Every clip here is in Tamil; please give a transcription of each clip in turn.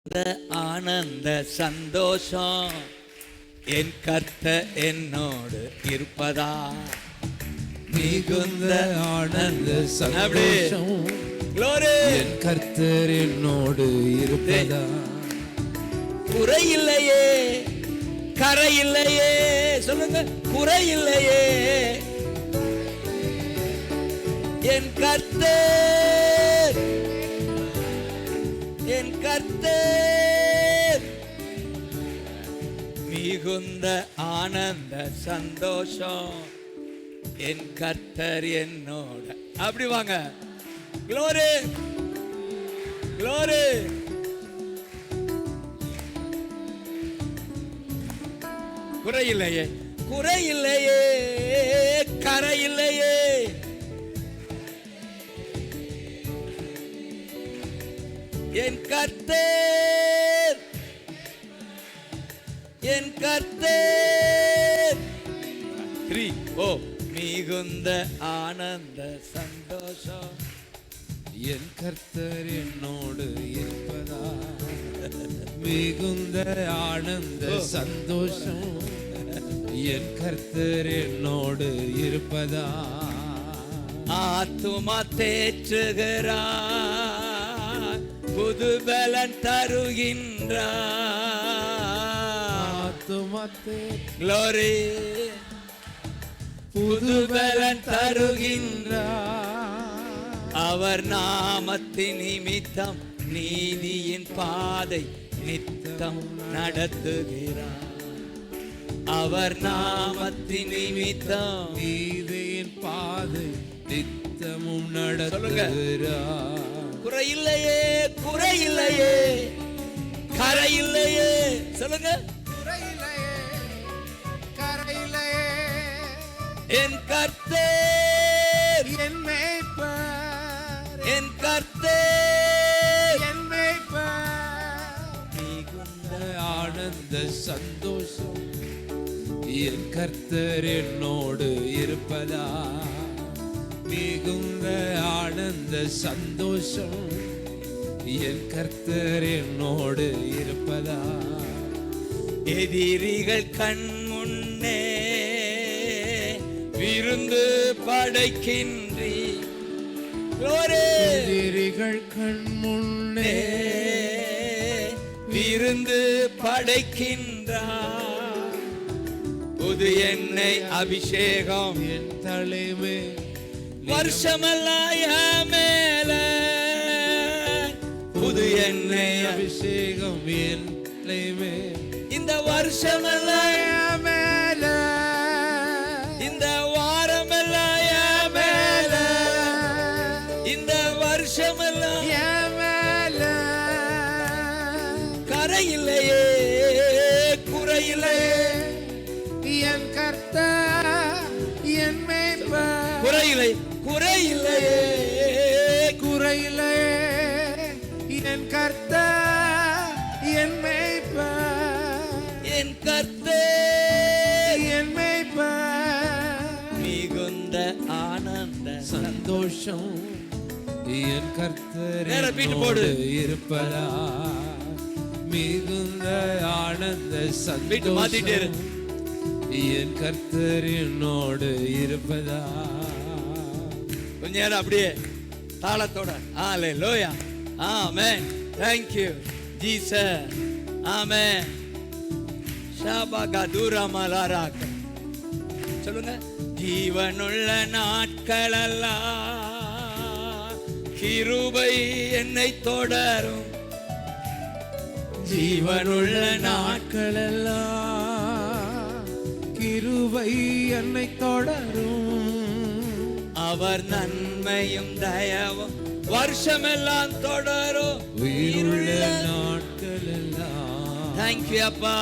ஆனந்த சந்தோஷம் என் கர்த்தர் என்னோடு இருப்பதா. மிகுந்த ஆனந்த சந்தோஷம் என் கர்த்தர் என்னோடு இருப்பதா. குறையில்லையே, கரையில்லையே, சொல்லுங்க, குறையில்லையே. என் கர்த்தர், என் கர்த்தர் மிகுந்த ஆனந்த சந்தோஷம் என் கர்த்தர் என்னோட. அப்படி வாங்க, க்ளோரி க்ளோரி. குறையில்லையே, குறையில்லையே, கரையில்லையே. என் கர்த்தர், என் கர்த்தர். 3 ஓ மிகுந்த ஆனந்த சந்தோஷம் என் கர்த்தர் என்னோடு இருப்பதா. மிகுந்த ஆனந்த சந்தோஷம் என் கர்த்தர் என்னோடு இருப்பதா. ஆத்துமா தேற்றுகிறார், புது பலன் தருகின்றார். ஆத்துமா க்ளோரி, புது பலன் தருகின்றார். அவர் நாமத்தின் நிமித்தம் நீதியின் பாதை நித்தம் நடத்துகிறார். அவர் நாமத்தின் நிமித்தம் நீதியின் பாதை நித்தமும் நடத்துகிறார். குறையில்லையே, குறையில்லையே, கரையில்லையே. சொல்லுங்க, குறையில்லையே, கரையில்லையே. என் கர்த்தர், என் மேய்ப்பர், என் கர்த்தர், என் மேய்ப்பர். மிகுந்த ஆனந்த சந்தோஷம் என் கர்த்தர் என்னோடு இருப்பதா. மிகுந்த ஆனந்த சந்தோஷம் என் கர்த்தர் என்னோடு இருப்பதா. எதிரிகள் கண் முன்னே விருந்து படைக்கின்றி. எதிரிகள் கண் முன்னே விருந்து படைக்கின்றார். புது எண்ணெய் அபிஷேகம் என் தலைமே வருஷமெல்லாம் மேல. புது எண்ணெய் அபிஷேகம் என் தலைமே இந்த வருஷமெல்லாம் மேல. இந்த வாரமெல்லாம் மேல. இந்த வருஷமெல்லாம் மேல. கரையில்லையே, குறையில்லையே. என் கர்த்தர் என் மேய்ப்பர். குறையில்லை, குறையில்லையே, குறையில்லையே. என் கர்த்தர் என் மேய்ப்பர். என் கர்த்தர் என் மேய்ப்பர். மிகுந்த ஆனந்த சந்தோஷம் என் கர்த்தர் போடு இருப்பதா. மிகுந்த ஆனந்த வீட்டு மாத்திட்டே சந்தோஷம் என் கர்த்தர் என்னோடு இருப்பதா. கொஞ்ச நேரம் அப்படியே தாளத்தோட ஹalleluya, ஆமென், thank you ஜீசஸ், ஆமென். ஷாபகதுரா மலராக சொல்லுங்க. ஜீவனுள்ள நாட்களெல்லாம் கிருபை என்னை தொடரும். ஜீவனுள்ள நாட்களெல்லாம் கிருபை என்னை தொடரும். அவர் நன்மையும் தயவும் வருஷமெல்லாம் தொடரும். உயிருள்ள நாட்களெல்லாம் தேங்க்யூ அப்பா.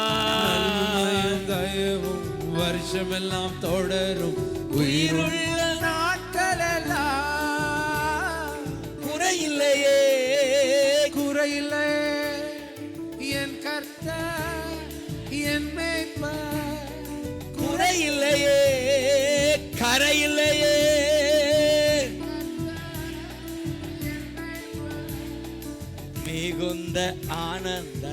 நன்மையும் தயவும் வருஷமெல்லாம் தொடரும். உயிருள்ள நாட்களெல்லாம் குறையில்லையே, குறையில்லை. என் கர்த்தர் என் மேய்ப்பர். குறையில்லையே, கரையில்லையே. மிகுந்த அந்த ஆனந்த